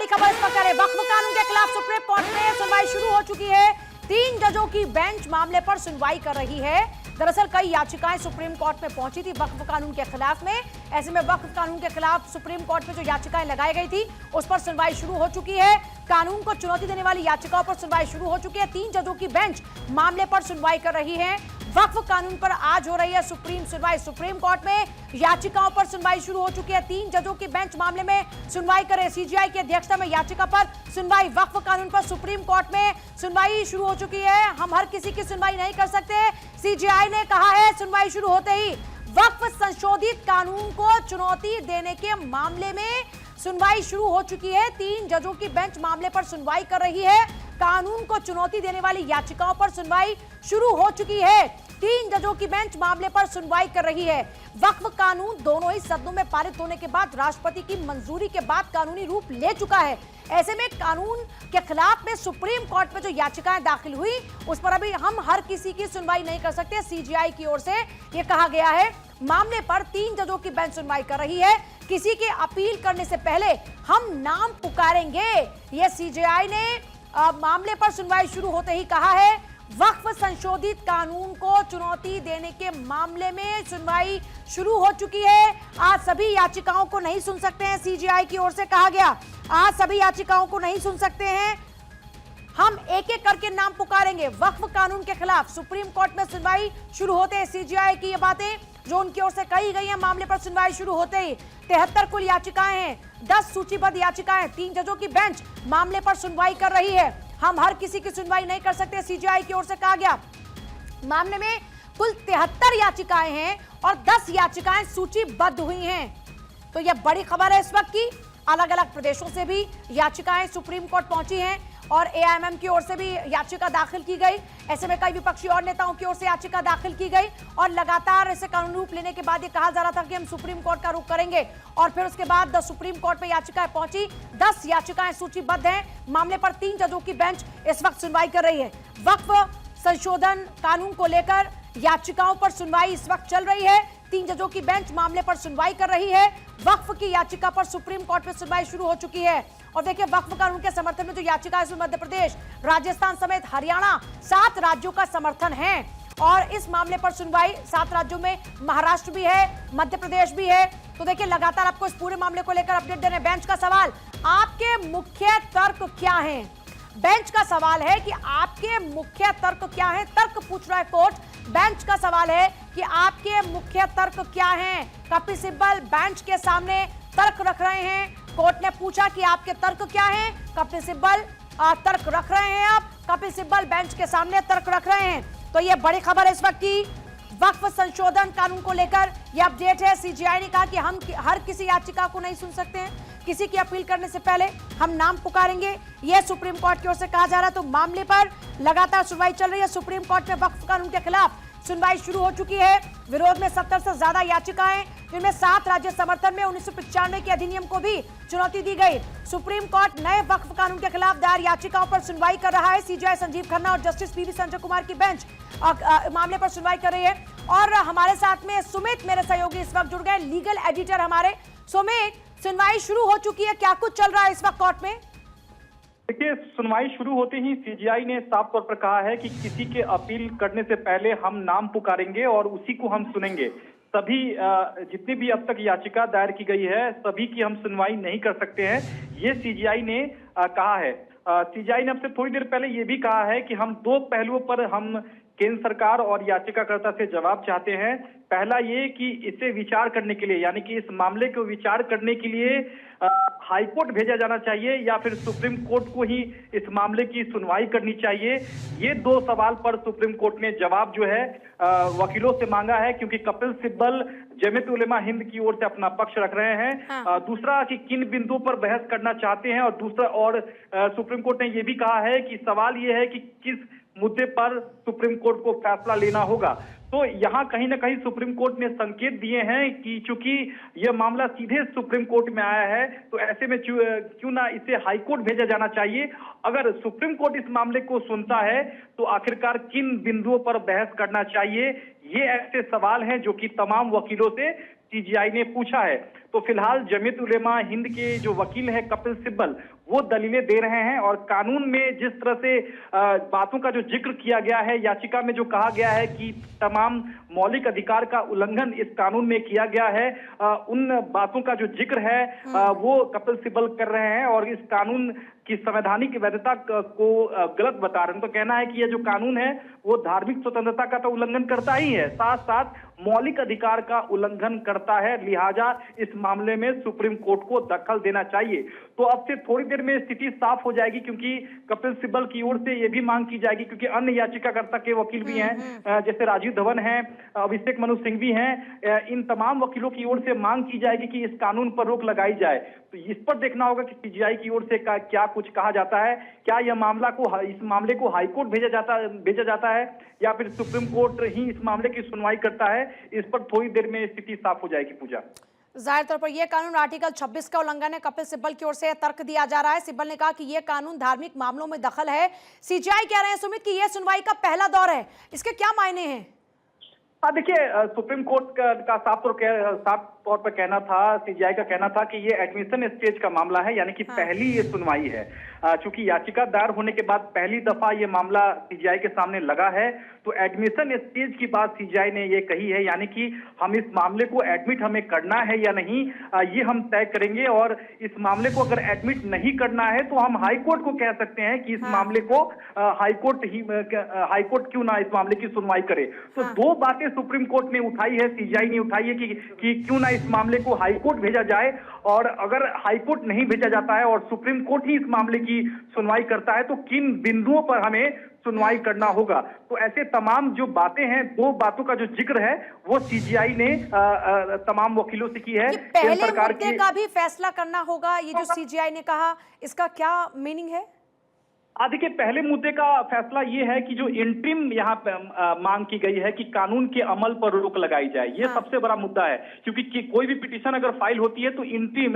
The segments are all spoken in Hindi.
बड़ी खबर इस वक्त है, वक्फ कानून के खिलाफ सुप्रीम कोर्ट में सुनवाई शुरू हो चुकी है। 3 जजों की बेंच मामले पर सुनवाई कर रही है। दरअसल कई याचिकाएं सुप्रीम कोर्ट में पहुंची थी वक्फ कानून के खिलाफ में। ऐसे में वक्फ कानून के खिलाफ सुप्रीम कोर्ट में जो याचिकाएं लगाई गई थी उस पर सुनवाई शुरू हो चुकी है। कानून को चुनौती देने वाली याचिकाओं पर सुनवाई शुरू हो चुकी है। 3 जजों की बेंच मामले पर सुनवाई कर रही है। वक्फ कानून पर आज हो रही है सुनवाई सुप्रीम कोर्ट में। याचिकाओं पर सुनवाई शुरू हो चुकी है। 3 जजों की बेंच मामले में सुनवाई करे। सीजेआई की अध्यक्षता में याचिका पर सुनवाई। वक्फ कानून पर सुप्रीम कोर्ट में सुनवाई शुरू हो चुकी है। हम हर किसी की सुनवाई नहीं कर सकते, सीजेआई ने कहा है। सुनवाई शुरू होते ही वक्फ संशोधित कानून को चुनौती देने के मामले में सुनवाई शुरू हो चुकी है। 3 जजों की बेंच मामले पर सुनवाई कर रही है। कानून को चुनौती देने वाली याचिकाओं पर सुनवाई शुरू हो चुकी है। 3 जजों की बेंच मामले पर सुनवाई कर रही है। वक्फ कानून दोनों ही सदनों में पारित होने के बाद राष्ट्रपति की मंजूरी के बाद कानूनी रूप ले चुका है। ऐसे में कानून के खिलाफ में सुप्रीम कोर्ट में जो याचिकाएं दाखिल हुई उस पर अभी हम हर किसी की सुनवाई नहीं कर सकते, सीजेआई की ओर से यह कहा गया है। मामले पर 3 जजों की बेंच सुनवाई कर रही है। किसी के अपील करने से पहले हम नाम पुकारेंगे, यह सीजेआई ने मामले पर सुनवाई शुरू होते ही कहा है। वक्फ संशोधित कानून को चुनौती देने के मामले में सुनवाई शुरू हो चुकी है। आज सभी याचिकाओं को नहीं सुन सकते हैं, सीजेआई की ओर से कहा गया। आज सभी याचिकाओं को नहीं सुन सकते हैं, हम एक एक करके नाम पुकारेंगे। वक्फ कानून के खिलाफ सुप्रीम कोर्ट में सुनवाई शुरू होते हैं। सीजेआई की ये बातें जो उनकी ओर से कही गई हैं, मामले पर सुनवाई शुरू होते ही 73 कुल याचिकाएं हैं, 10 सूचीबद्ध याचिकाएं। 3 जजों की बेंच मामले पर सुनवाई कर रही है। हम हर किसी की सुनवाई नहीं कर सकते, सीजेआई की ओर से कहा गया। मामले में कुल 73 याचिकाएं हैं और 10 याचिकाएं सूचीबद्ध हुई हैं। तो यह बड़ी खबर है इस वक्त की। अलग अलग प्रदेशों से भी याचिकाएं सुप्रीम कोर्ट पहुंची हैं और एआईएमएम की ओर से भी याचिका दाखिल की गई। ऐसे में कई विपक्षी और नेताओं की ओर से याचिका दाखिल की गई और लगातार इसे कानूनी रूप लेने के बाद ये कहा जा रहा था कि हम सुप्रीम कोर्ट का रुख करेंगे और फिर उसके बाद सुप्रीम कोर्ट में याचिकाएं पहुंची। 10 याचिकाएं सूचीबद्ध हैं। मामले पर 3 जजों की बेंच इस वक्त सुनवाई कर रही है। वक्फ संशोधन कानून को लेकर याचिकाओं पर सुनवाई इस वक्त चल रही है। 3 जजों की बेंच मामले पर सुनवाई कर रही है। वक्फ की याचिका पर सुप्रीम कोर्ट में सुनवाई शुरू हो चुकी है। और देखिए, वक्फ कानून के समर्थन में जो याचिका है मध्य प्रदेश, राजस्थान समेत हरियाणा 7 राज्यों का समर्थन है। और इस मामले पर सुनवाई 7 राज्यों में महाराष्ट्र भी है, मध्य प्रदेश भी है। तो देखिए, लगातार आपको इस पूरे मामले को लेकर अपडेट दे रहे हैं। बेंच का सवाल, आपके मुख्य तर्क क्या हैं? बेंच का सवाल है कि आपके मुख्य तर्क क्या हैं? तर्क पूछ रहा है कोर्ट। बेंच का सवाल है कि आपके मुख्य तर्क क्या हैं? कपिल सिब्बल बेंच के सामने तर्क रख रहे हैं। कोर्ट ने पूछा कि आपके तर्क क्या हैं? कपिल सिब्बल तर्क रख रहे हैं। आप कपिल सिब्बल बेंच के सामने तर्क रख रहे हैं। तो ये बड़ी खबर है इस वक्त की। वक्फ संशोधन कानून को लेकर यह अपडेट है। सीजेआई ने कहा कि हम हर किसी याचिका को नहीं सुन सकते हैं, किसी की अपील करने से पहले हम नाम पुकारेंगे, यह सुप्रीम कोर्ट की ओर से कहा जा रहा है। तो मामले पर लगातार सुनवाई चल रही है। सुप्रीम कोर्ट में वक्फ कानून के खिलाफ सुनवाई शुरू हो चुकी है। विरोध में 70 से ज्यादा याचिकाएं, जिनमें 7 राज्य समर्थन में 1995 के अधिनियम को भी चुनौती दी गई। सुप्रीम कोर्ट नए वक्फ कानून के खिलाफ दायर याचिकाओं पर सुनवाई कर रहा है। सीजेआई संजीव खन्ना और जस्टिस पीवी संजय कुमार की बेंच मामले पर सुनवाई कर रही है। और हमारे साथ में सुमित, मेरे सहयोगी इस वक्त जुड़ गए, लीगल एडिटर हमारे। सुमित, सुनवाई शुरू हो चुकी है, क्या कुछ चल रहा है इस वक्त कोर्ट में? देखिए, सुनवाई शुरू होते ही सीजेआई ने साफ तौर पर कहा है कि किसी के अपील करने से पहले हम नाम पुकारेंगे और उसी को हम सुनेंगे। सभी जितनी भी अब तक याचिका दायर की गई है सभी की हम सुनवाई नहीं कर सकते हैं, ये सीजेआई ने कहा है। सीजेआई ने अब से थोड़ी देर पहले ये भी कहा है कि हम 2 पहलुओं पर हम केंद्र सरकार और याचिकाकर्ता से जवाब चाहते हैं। पहला ये कि इसे विचार करने के लिए, यानी कि इस मामले को विचार करने के लिए हाईकोर्ट भेजा जाना चाहिए या फिर सुप्रीम कोर्ट को ही इस मामले की सुनवाई करनी चाहिए। ये 2 सवाल पर सुप्रीम कोर्ट ने जवाब जो है वकीलों से मांगा है, क्योंकि कपिल सिब्बल जमीयत उलेमा हिंद की ओर से अपना पक्ष रख रहे हैं। दूसरा कि किन बिंदुओं पर बहस करना चाहते हैं, और दूसरा और सुप्रीम कोर्ट ने यह भी कहा है कि सवाल यह है कि किस मुद्दे पर सुप्रीम कोर्ट को फैसला लेना होगा। तो यहाँ कहीं ना कहीं सुप्रीम कोर्ट ने संकेत दिए हैं कि चूंकि यह मामला सीधे सुप्रीम कोर्ट में आया है तो ऐसे में क्यों ना इसे हाईकोर्ट भेजा जाना चाहिए। अगर सुप्रीम कोर्ट इस मामले को सुनता है तो आखिरकार किन बिंदुओं पर बहस करना चाहिए, ये ऐसे सवाल हैं जो कि तमाम वकीलों से सीजेआई ने पूछा है। तो फिलहाल जमीयत उलेमा हिंद के जो वकील है कपिल सिब्बल, वो दलीलें दे रहे हैं और कानून में जिस तरह से बातों का जो जिक्र किया गया है, याचिका में जो कहा गया है कि तमाम मौलिक अधिकार का उल्लंघन इस कानून में किया गया है, उन बातों का जो जिक्र है वो कपिल सिब्बल कर रहे हैं और इस कानून की संवैधानिक वैधता को गलत बता रहे हैं। तो कहना है कि यह जो कानून है वो धार्मिक स्वतंत्रता का तो उल्लंघन करता ही है, साथ साथ मौलिक अधिकार का उल्लंघन करता है, लिहाजा इस मामले में सुप्रीम कोर्ट को दखल देना चाहिए। तो अब से थोड़ी देर में स्थिति साफ हो जाएगी, क्योंकि कपिल सिब्बल की ओर से यह भी मांग की जाएगी, क्योंकि अन्य याचिकाकर्ता के वकील भी हैं, जैसे राजीव धवन हैं, अभिषेक मनु सिंह भी हैं, इन तमाम वकीलों की ओर से मांग की जाएगी कि इस कानून पर रोक लगाई जाए। तो इस पर देखना होगा कि सीजीआई की ओर से क्या कुछ कहा जाता है, क्या यह इस मामले को हाईकोर्ट भेजा जाता है या फिर सुप्रीम कोर्ट ही इस मामले की सुनवाई करता है। इस पर थोड़ी देर में स्थिति साफ हो जाएगी। पूजा, जाहिर तौर पर यह कानून आर्टिकल 26 का उल्लंघन है। कपिल सिब्बल की ओर से तर्क दिया जा रहा है। सिब्बल ने कहा कि यह कानून धार्मिक मामलों में दखल है। सीजीआई कह रहे हैं सुमित कि यह सुनवाई का पहला दौर है, इसके क्या मायने हैं? देखिए, सुप्रीम कोर्ट का साफ तौर पर कहना था, सीजीआई का कहना था कि ये एडमिशन स्टेज का मामला है, यानी कि पहली ये सुनवाई है। चूंकि याचिका दायर होने के बाद पहली दफा ये मामला सीजीआई के सामने लगा है, तो एडमिशन स्टेज की बात सीजीआई ने ये कही है, यानी कि हम इस मामले को एडमिट हमें करना है या नहीं, ये हम तय करेंगे। और इस मामले को अगर एडमिट नहीं करना है तो हम हाईकोर्ट को कह सकते हैं कि इस मामले को हाईकोर्ट क्यों ना इस मामले की सुनवाई करे। तो दो बातें सुप्रीम कोर्ट ने उठाई है, सीजीआई ने उठाई है कि क्यों ना इस मामले को हाईकोर्ट भेजा जाए, और अगर हाईकोर्ट नहीं भेजा जाता है और सुप्रीम कोर्ट ही इस मामले की सुनवाई करता है तो किन बिंदुओं पर हमें सुनवाई करना होगा। तो ऐसे तमाम जो बातें हैं, दो बातों का जो जिक्र है वो सीजीआई ने तमाम वकीलों से की है। पहले मुद्दे का भी फैसला करना होगा, ये जो सीजीआई ने कहा, इसका क्या मीनिंग है? देखिए, पहले मुद्दे का फैसला ये है कि जो इंटरिम यहाँ पे मांग की गई है कि कानून के अमल पर रोक लगाई जाए, ये सबसे बड़ा मुद्दा है। क्योंकि कोई भी पिटीशन अगर फाइल होती है तो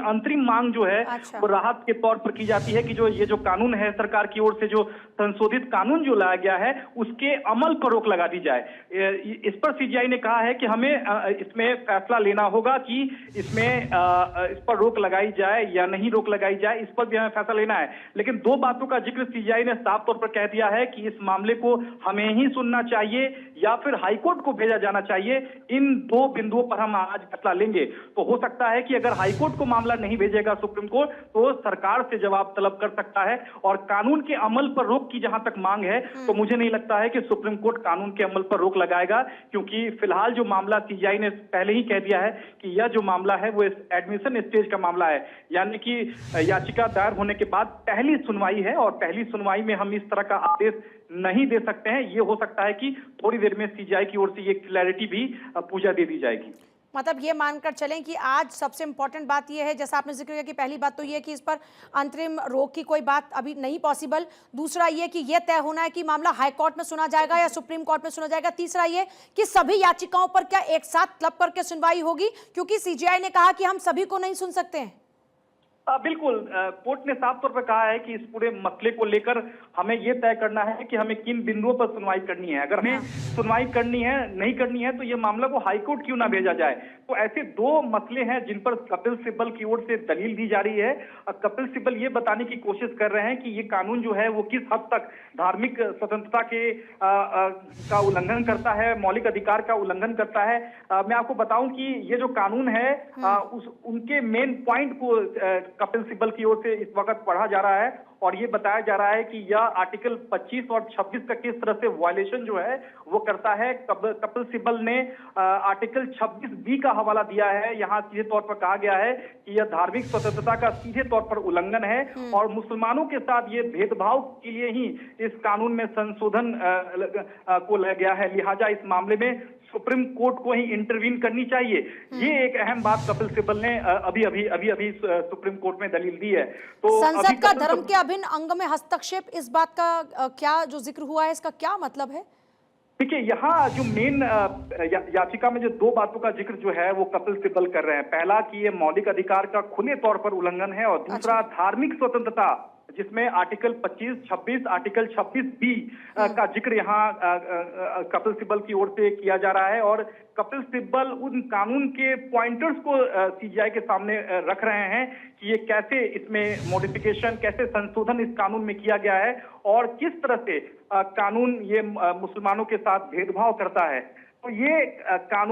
अंतरिम मांग जो है वो राहत के तौर पर की जाती है कि ये जो कानून है, सरकार की ओर से जो संशोधित कानून जो लाया गया है उसके अमल पर रोक लगा दी जाए। इस पर सीजीआई ने कहा है कि हमें इसमें फैसला लेना होगा कि इसमें इस पर रोक लगाई जाए या नहीं रोक लगाई जाए, इस पर भी हमें फैसला लेना है। लेकिन दो बातों का जिक्र सीजीआई ने साफ तौर पर कह दिया है कि इस मामले को हमें ही सुनना चाहिए या फिर हाईकोर्ट को भेजा जाना चाहिए। इन दो बिंदुओं पर हम आज फैसला लेंगे। तो हो सकता है कि अगर हाईकोर्ट को मामला नहीं भेजेगा सुप्रीम कोर्ट तो सरकार से जवाब तलब कर सकता है। और कानून के अमल पर रोक की जहां तक मांग है तो मुझे नहीं लगता है कि सुप्रीम कोर्ट कानून के अमल पर रोक लगाएगा, क्योंकि फिलहाल जो मामला सीजीआई ने पहले ही कह दिया है कि यह जो मामला है वो एडमिशन स्टेज का मामला है, यानी कि याचिका दायर होने के बाद पहली सुनवाई है और पहली सुनवाई में हम इस तरह का आदेश नहीं दे सकते हैं। ये हो सकता है कि थोड़ी देर में सीजीआई की ओर से ये क्लैरिटी भी पूजा दे दी जाएगी। मतलब ये मानकर चलें कि आज सबसे इंपॉर्टेंट बात ये है, जैसा आपने जिक्र किया कि पहली बात तो ये है कि इस पर अंतरिम रोक की कोई बात अभी नहीं पॉसिबल। दूसरा ये कि ये तय होना है कि मामला हाई कोर्ट में सुना जाएगा या सुप्रीम कोर्ट में सुना जाएगा। तीसरा ये कि सभी याचिकाओं पर क्या एक साथ क्लब करके सुनवाई होगी, क्योंकि सीजीआई ने कहा कि हम सभी को नहीं सुन सकते हैं। बिल्कुल, कोर्ट ने साफ तौर पर कहा है कि इस पूरे मसले को लेकर हमें यह तय करना है कि हमें किन बिंदुओं पर सुनवाई करनी है। अगर हमें सुनवाई करनी है नहीं करनी है तो यह मामला को हाईकोर्ट क्यों ना भेजा जाए। तो ऐसे दो मसले हैं जिन पर कपिल सिब्बल की ओर से दलील दी जा रही है। कपिल सिब्बल ये बताने की कोशिश कर रहे हैं कि ये कानून जो है वो किस हद तक धार्मिक स्वतंत्रता के का उल्लंघन करता है, मौलिक अधिकार का उल्लंघन करता है। मैं आपको बताऊं कि ये जो कानून है उनके मेन पॉइंट को कपिल सिब्बल की ओर से इस वक्त पढ़ा जा रहा है और ये बताया जा रहा है कि यह आर्टिकल 25 और 26 का किस तरह से वायलेशन जो है वो करता है। कपिल सिब्बल ने आर्टिकल 26B का हवाला दिया है। यहाँ सीधे तौर पर कहा गया है कि यह धार्मिक स्वतंत्रता का सीधे तौर पर उल्लंघन है और मुसलमानों के साथ ये भेदभाव के लिए ही इस कानून में संशोधन को लाया गया है। लिहाजा इस मामले में सुप्रीम कोर्ट को ही इंटरवीन करनी चाहिए। ये एक अहम बात कपिल सिब्बल ने अभी सुप्रीम कोर्ट में दलील दी है। तो संसद का धर्म के अभिन्न अंग में हस्तक्षेप, इस बात का क्या जो जिक्र हुआ है, इसका क्या मतलब है? देखिए, यहाँ जो मेन याचिका में जो दो बातों का जिक्र जो है वो कपिल सिब्बल कर रहे हैं। पहला कि ये मौलिक अधिकार का खुले तौर पर उल्लंघन है और दूसरा धार्मिक स्वतंत्रता जिसमें आर्टिकल 25, 26, आर्टिकल 26B का जिक्र यहाँ कपिल सिब्बल की ओर से किया जा रहा है और कपिल सिब्बल उन कानून के पॉइंटर्स को सीजीआई के सामने रख रहे हैं कि ये कैसे इसमें मॉडिफिकेशन, कैसे संशोधन इस कानून में किया गया है और किस तरह से कानून ये मुसलमानों के साथ भेदभाव करता है। तो ये कानून